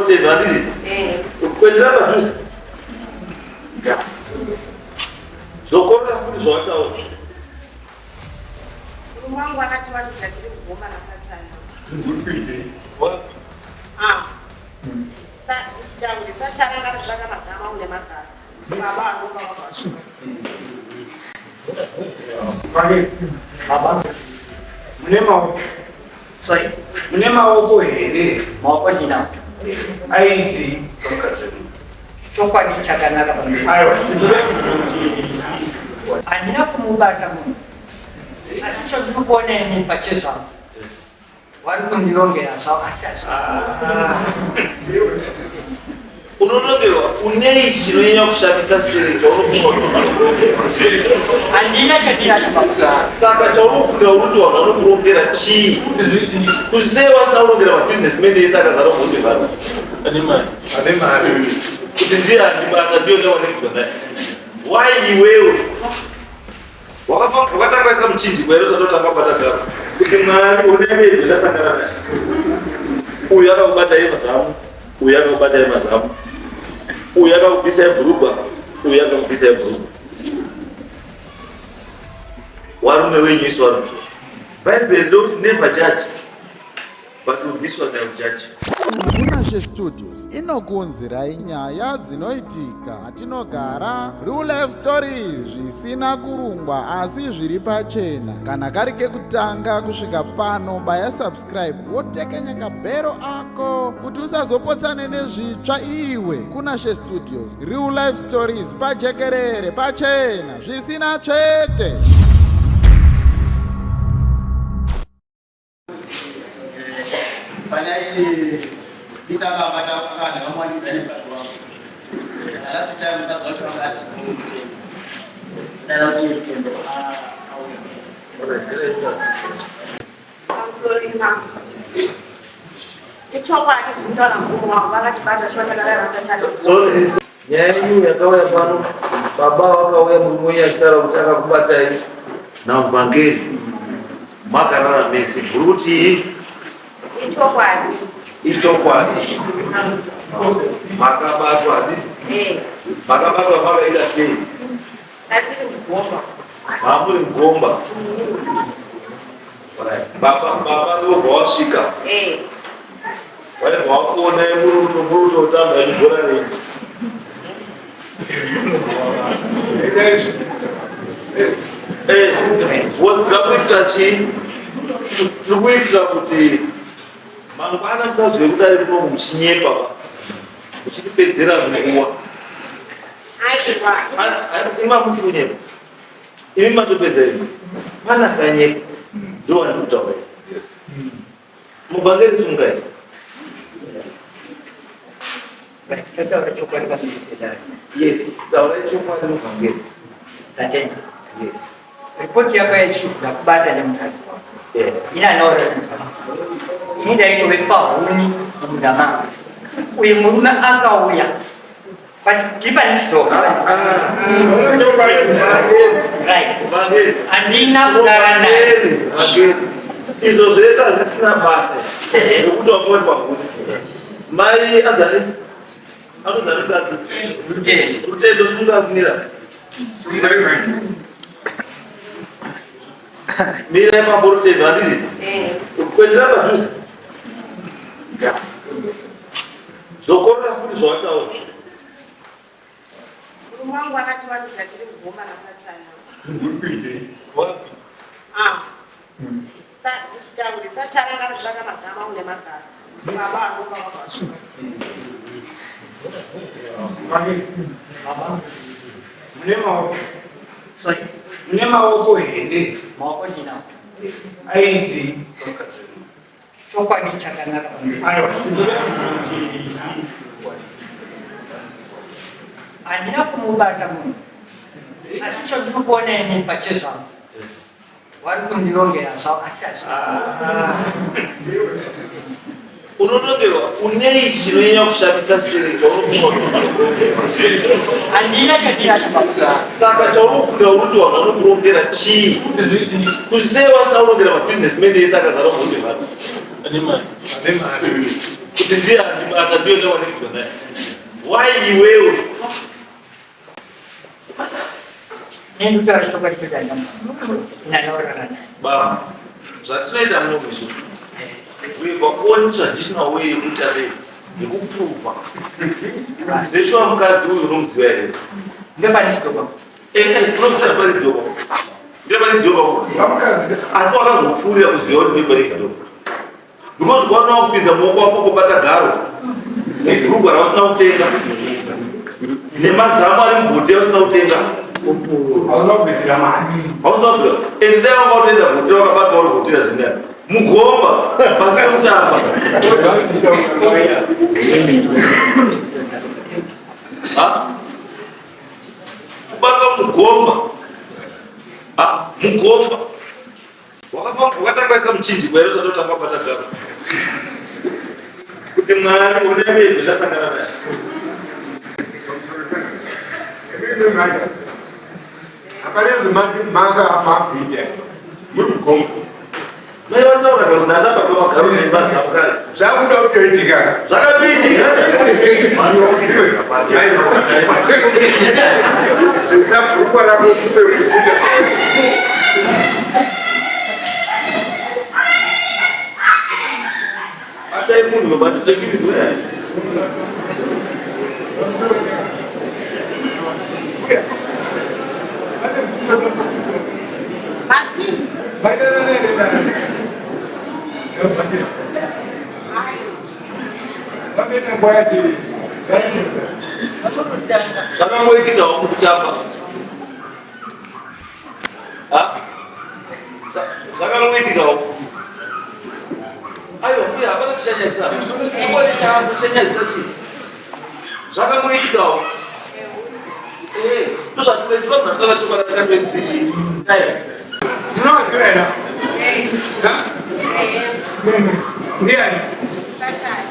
maboroteni handizi kuendera padhuze zokorora futi zvawataura Mungu anatuanza kile kugoma na satani. Sasa ushauri satani anataka masama ule makali. Baba anaomba wapashe. Baba. Munema opo here. Maoko ndina. Aiti. Chokwadi chakanaka pamberi. Aiwa. Andina kumubata munhu. Asi chodikuoneni pachezva. Wari kundirongera zvakasasa. Unonongerwa unei chinonyanya kushamisa spirit chaunofunga Handina chandinacho baba. saka chaunofungira kuti vanhu vanokurongera chii kuti sei vasina kurongera mabusinessmen ese akazara kunge vanhu ane mari kuti ndiye andibata ndiyo ndawanekwa naye why iwewe wakatangwaisa muchinjikwa here usatotanga kubata garo kuti mwari unemedzi ndasangana naye uyu akakubata yemazamu uyu akakubata yemazamu uyu akakubvisa yebhurugwa uyu akakubvisa yebhurugwa warume wenyu isu varume Bible don't never judge but with this one I will judge. Munashe Studios inokuunzirai nyaya dzinoitika matinogara, real life stories zvisina kurungwa asi zviri pachena. Kana kari kekutanga kusvika pano baya subscribe wotekenya kabhero ako kuti usazopotsane nezvitsva iwe. Kunashe Studios, real life stories pajekerere pachena zvisina tsvete. Panaiti vitanga vatakana vamwaniza nebatu wavo. Last time ndakazvacho vakasi. Dara kuti mtendo I'm sorry ma'am. Ichokwadi zvinotaura munhu wangu vakatibata shwakadara na satani. Sorry. Nyaya yenyu yakauya pano baba vakauya murume wenyu achitaura kuti akakubatai namuvhangeri makarara mese muri kuti ichokwadi makabatwa handiti makabatwa makaita sei mamuri mugomba baba ndobva wasvika waibva wakuona muri kutotamba ibhora renyu wozvira kuitira chii tiri kuitira kuti mangwana musazwe kudari kuno muchinyepa muchitipedzera nguva ima musi kunyepa imi matopedza imi pana kanyepa ndowani kutaura mubhangeri sungai Chataura chokwadi pamberi pedare. yes taura chokwadi mubhangeri Tatenda. Yes. Ripoti yako ya chief ndakubata nemukadzi wako. Ina naura ini ndaitove pahuni mudama. Uyu murume akauya ndipa ndichitoka. Right. Handina kugara naye. Izvo zvese hazvisina basa rekuti wangori pahuni. Mai anzani anonzani mukadzi rutendo simungakumira mirai maboroteni handizi kuendera padhuze zokorora futi zvawataura Mungu anatuanza kile kugoma na satani. Sasa ushauri satani anataka masama ule makali. Baba anaomba wapashe. Baba. Munema opo here. Maoko ndina. Aiti. Chokwadi chakanaka pamberi. Aiwa. Handina kumubata munhu. Asi chodikuoneni pachezva. Wari kundirongera zvakasasa. unonongerwa unei chinonyanya kushamisa spirit chaunofunga Handina chandinacho baba. saka chaunofungira kuti vanhu vanokurongera chii kuti sei vasina kurongera mabusinessmen ese akazara kunge vanhu Ane mari. kuti ndiye andibata ndiyo ndawanekitwa naye. Why iwewe? Nini utara choka chika nyama? Nanaora. Baba, zvatinoita munomusu. We were traditional way kuti ave yekuprova. Ndechwa mukadzi uyu unomuziva here. Ngepanisdoba. Unomuziva panisdoba. Ngepanisdoba. Asi wakazopfuurira kuziva kuti ngepanisdoba. Because kwaona kupinza muoko wako kubata garo. Nebhurugwa rausina kutenga. Nemazamu ari mubhoti rausina kutenga. Hauna kubvisira mari. Hausina kubvisira. Ende dai wanga utoenda bhoti wakabata uri bhotira zvinari. Mugomba pasi pekutamba. Kubata mugomba. Mugomba. Wakatangwaisa muchinjikwa here usati utanga kubata garo. Kuti Mwari unemedzi zvasangana naye. Aparenze manga amabhidya. Mugomba. Mai vataura kuti ndandapa kwamagaro nebasa kare. Zvakuda kutoitika. Zvakapitika. Zvisabhurukwa rako kupe kuchida. Atai munhu nobandisekiri wewe. Zvakangoitikawo mukutamba. Zvakangoitikawo. Aiwa mbuya hapana kushanyadza. Chikoni chakushanyadza chii? Zvakangoitikawo. Ndozvatiredziva mnatala chokora chakatoisi chii? Aiwa. Munoziva here? Ndiani? Sachai.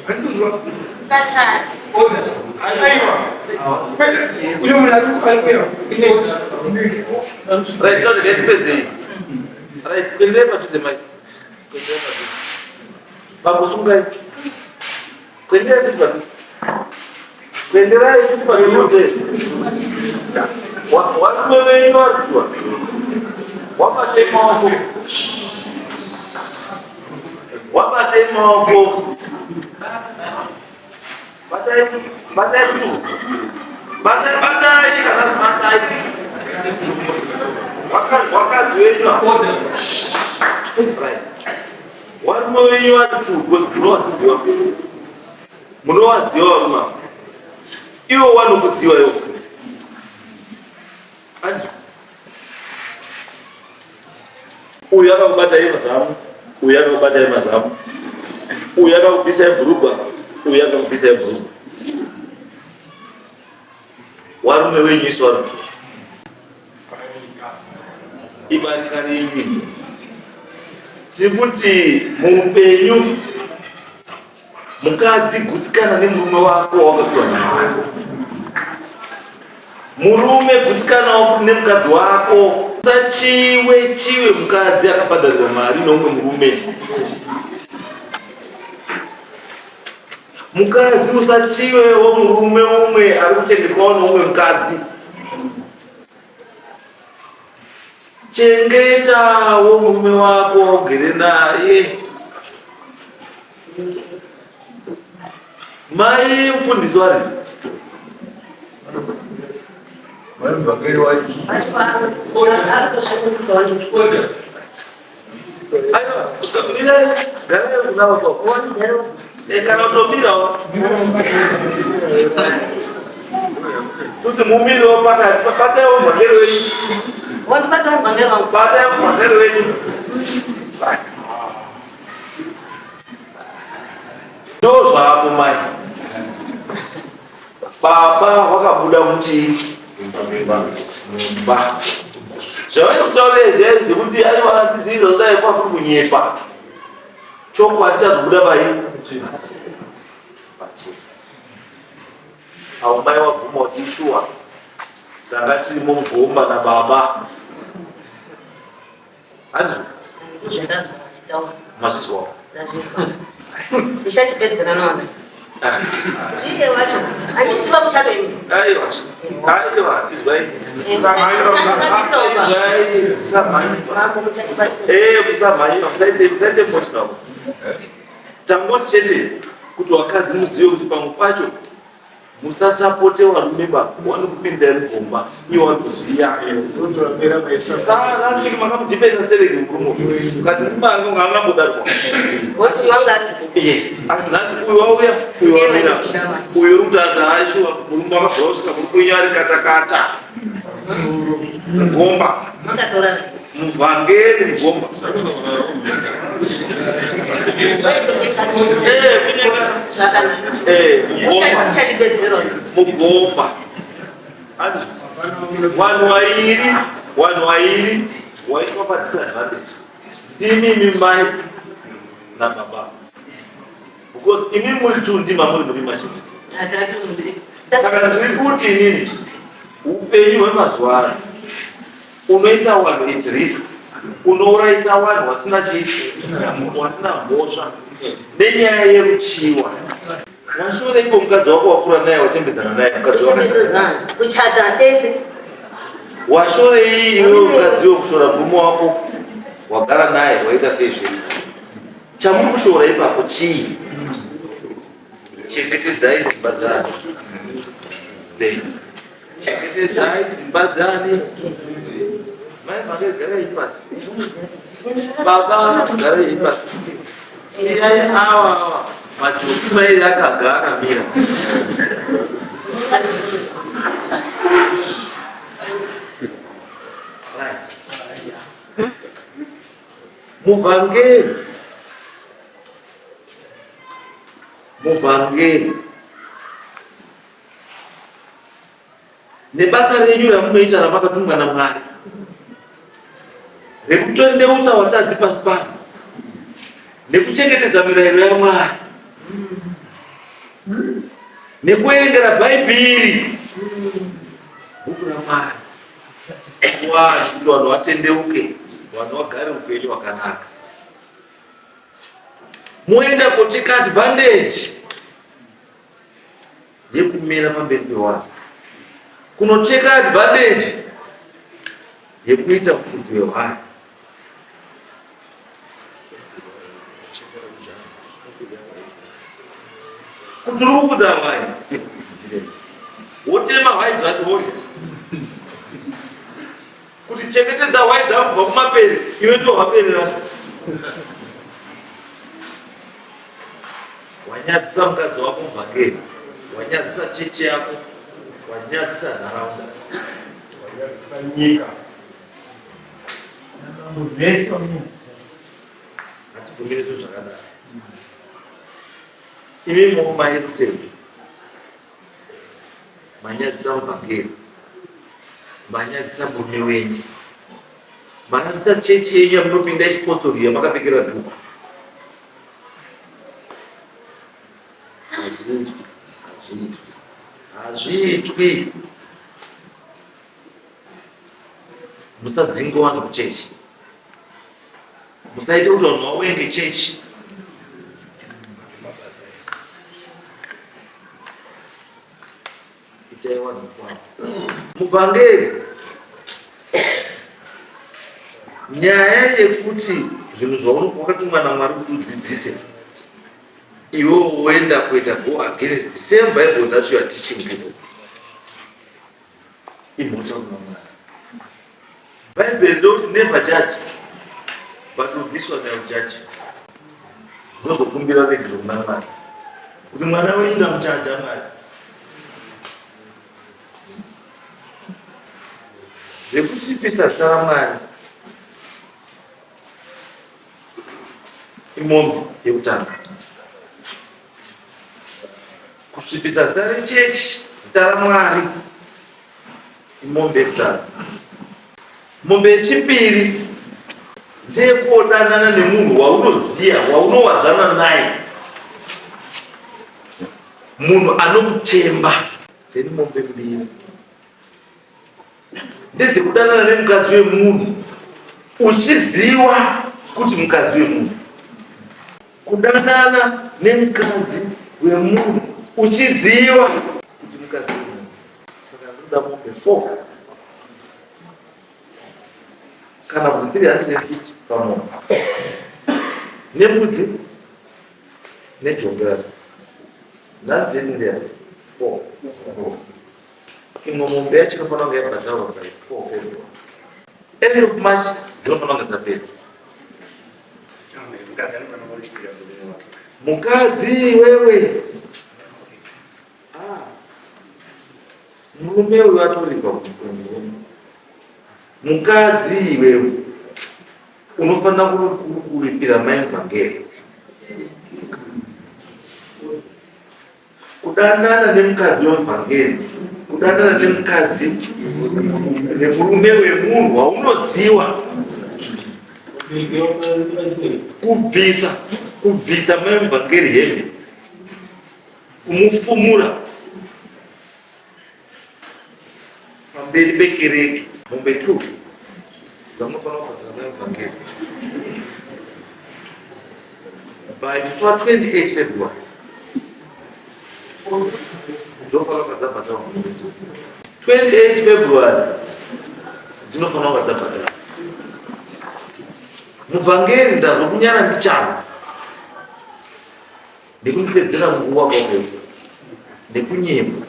Handizwa. Sachai. Aiwa. Uyo munhu arikuya. Right, now the pedzi. Right, kuendea padhuze mai. Kuendea padhuze. Pakusungai. Kuendea padhuze. Kuendera padhuze. Watu wengi watu. Wapate maoko. Wapate maoko. Batai tu. Batai kana batai. Wakati wenyu right. Watu wenyu watu kuziwa. Munowaziwa wama. Iwo wanokuziwa yo futhi. Anje. Uyaka kubata yemazamu, uyaka kubata yemazamu. Uyaka kubisa ebhurugwa, uyaka kubisa ebhurugwa. Warume wenyu isu warutu. Ibarikani inyi. Tikuti muupenyu mukadzi gutsikana nemurume wako wakapiwa naye. Murume gutsikana nemukadzi wako. Chiwe mukadzi akabhadharirwa mari noumwe murume. Mukadzi usachiwewo murume umwe ari kuchengetwawo noumwe mukadzi. Chengetawo murume wako ugere naye. Mai mufundisi wari? Aiwa, ukamirira garayo kunava kwako. Kana utomirawo. Kuti mumiriwo pakati, bataiwo mhangero wenyu. Bataiwo mhangero wenyu. Ndozvapo mai. Baba wakabuda muchii? Mumba. Zvavai kutaura izvezvi zvekuti aiwa tiziviza kuti aiwa kuri kunyepa. Chokwadi chazobuda pai. Avo mai waguma kuti shuwa. Tanga tirimo mugomba nababa. Hanzi? Mazvizwawo. Ndichachipedzera nawo. Ndiye wacho. Andikuva muchato ini. Aiwa. Izwai. Kusamhanya. Musaite motional. Tangoti chete kuti wakadzi muzive kuti pamwe pacho musasapote varume vanokupinza gomba iye watoziya saka kuti makamudipenda sereki murume ukati murume anonga angangodarwa yes asi nhasi uyu wauya uyu wamira uyu uri kutanda haishuwa murume wakabva kusvika murume ari katakata gomba muvhangeri gomba mugomba vanhu vairi waitwa padisadvantage timimi mai nababa because imimi muri tundima muri muri mashizha saka ndiri kuti inini upenyu hwemazuva ano unoisa vanhu at risk unouraisa vanhu vasina vasina mhosva nenyaya yeruchiwa washore iko mukadzi wako wakura naye watembedzana naye mukadzi kuchata tese washore iwe mukadzi wekushora murume wako wagara naye waita sei zvese chamuri kushora ipapo chii chengetedzai dzimba dzani chengetedzai dzimba dzani mai makagarai pasi baba garai pasi siyai ava majoki mairi akagara mira muvhangeri nebasa renyu ramunoita ramakatumwa naMwari rekutondeutsa vatadzi pasi pano nekuchengetedza mirayiro yaMwari nekuerengera bhaibheri bhuku raMwari kuti vanhu vatendeuke vanhu vagare upenyu hwakanaka moenda kuteka advantage yekumira pamberi pevanhu kunoteka advantage yekuita mufudzi wehwani kuti uri kufudza hwai wotema hwai dzasi wodya kuti chengetedza hwai dzavo kubva kumapere iwe ndo hwapere racho wanyadzisa mukadzi wako mubhakeri wanyadzisa cheche yako wanyadzisa nharaunda wanyadzisa nyika hatibvumire zvo zvakadaro imi momai rutembe manyadzisa mubhakeri manyadzisa murume wenyu manyadzisa chechi yenyu yamunopinda yechipostori yamakapfekera dhuku hazviitwi musadzinga vanhu kuchechi musaita kuti vanhu vauenge chechi itai vanhu kwavo mubhangeri nyaya yekuti zvinhu zvawakatumwa naMwari kuti udzidzise iwe woenda kuita go against the same Bible that you are teaching people imhosva kuna Mwari. Bible don't never judge but with this one I will judge. Unozokumbira regero kuna Mwari kuti mwana wenyu ndamuchaja Mwari rekusvipisa zita raMwari imombe yekutanga kusvipisa zita rechechi zita raMwari imombe yekutanga mombe yechipiri ndeyekuodanana nemunhu waunoziya waunowadzana naye munhu anokutemba ndeni mombe mbiri ndedzekudanana nemukadzi wemunhu uchiziva kuti mukadzi wemunhu kudanana nemukadzi wemunhu uchiziva kuti mukadzi wemunhu. Saka ndoda mombe 4 kana kuti 350 pamunhu nembudzi nejongera. Nhasi jendea 4 imwe mombe yacho inofanira kunge yabhadharwa pa 4 February. End of March dzinofanira kunge dzapera. Mukadzi wewe, murume uyu atoripa kuti mukadzi wewe unofanira kuripira maevhangeri. Kudanana nemukadzi wemuvhangeri, kudanana nemukadzi nemurume wemunhu waunoziva, kubvisa maevhangeri hembe, kumufumura pamberi pekereke. Mombe 2 dzamunofanira kubvisa maevhangeri by musi wa 28 February. Dzofanira kunge dzabhadharwa 28 February, dzinofanira kunge dzabhadharwa. Muvhangeri ndazokunyara michano nekupedzera nguva kwauyo nekunyema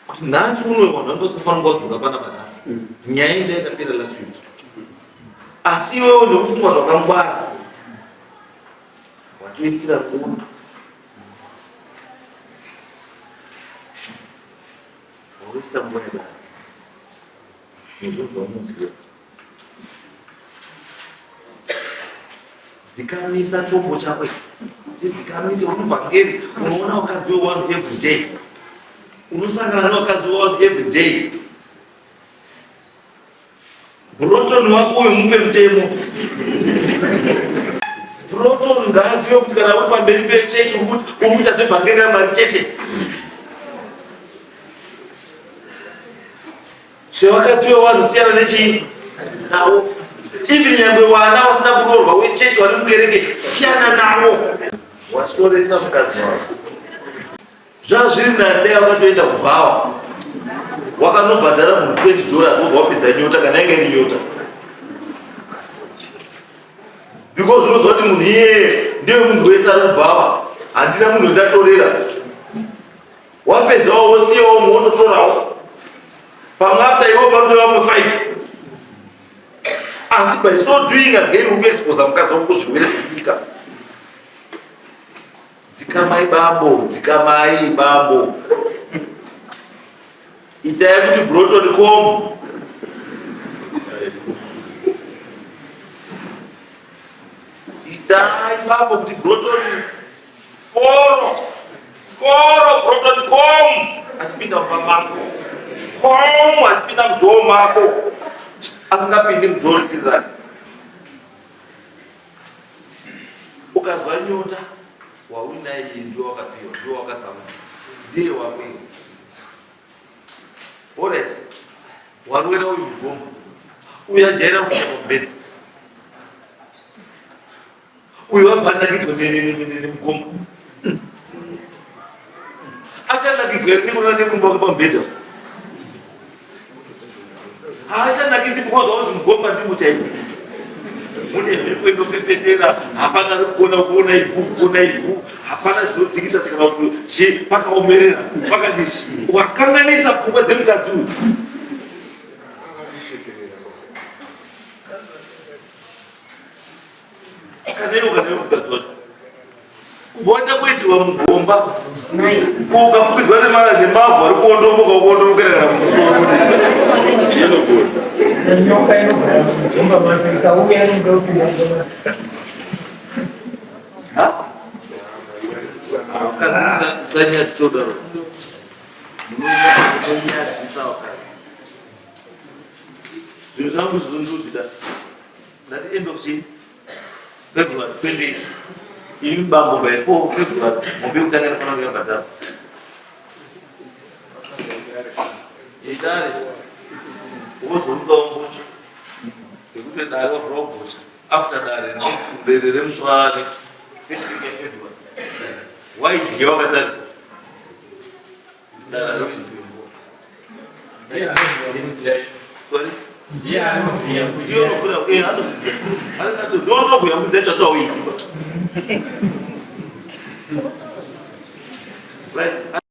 kuti nhasi uno vanhu vandosofanira kudzoka pana manhasi. Nyaya ino yakapera last week, asi iwewo nekufungwa zvakangwara watoisira nguva. Waista nguva yadaro nezvinhu zvaunoziva. Dzikamisa chombo chako dzikamisa muvhangeri. Unoona wakadzi wewanhu every day, unosangana newakadzi wewanhu every day. Brotoni wako uyu mupe mutemo. Brotoni ngaazive kuti kana uri pamberi pechechi uri kuita zvevhangeri raMwari chete. Zvevakadzi wewanhu siyana nechii nawo. Even nyangwe wana wasina kudorwa wechechi wari mukereke siyana navo. Watoresa mukadzi wako zvazviri nandai wakatoenda kubhawa wakanobhadhara munhu $20 wobva wapedza nyota kana yange iri nyota, because unoziva kuti munhu iye ndiye munhu wese ari kubhawa, handina munhu ndatorera. Wapedzawo wosiyawo mumwe wototorawo pamwe after iwo panotora vamwe 5. Asi by so doing again ukuexposa mukadzi wako kuzvirwere zvenyika. Dzikamai bambo, dzikamai bambo, itai kuti Brotoni com itai bambo kuti Brotoni foro Brotoni com achipinda mumba mako, com achipinda mudhoo mako, asingapindi mudhoo risiri rake. Ukazwa nyota wauinaye ndio wakapiwa, ndio wakasamuka, ndiye wako. Alright, warwera uyu mugomba uyajaira kuita pamberi uyu wabvanakidzwa nemugomba achanakidza nekunona nemumba wake pambedha. Haachanakidzi because wauzi mugomba ndimo chaipo. Mune mhepo inofefetera, hapana kuona ivhu, hapana zvinodzikisa kana kuti pakaomerera pakadisi. Wakanganisa pfungwa dzemukadzi uyu. Kanaiwo mukadzi wacho kubva waita kuitirwa mugomba ukafukidzwa nemavhu ari kuondomokera kana kumusoro. Musanyadzisa kudaro, munonyadzisa wakazi. Zvinhu zvangu zvizonduzvida ndati end of February 28 ini bambo by 4 February mombe kutanga inofanira kunge yabhadharwa. Idare wozomukawo mbozha ngekuti dare wavhura kubhosha after dare remuswari 28 February waidya wakatarisa ndonovhuya mbudzi yacho sawaidyiwa right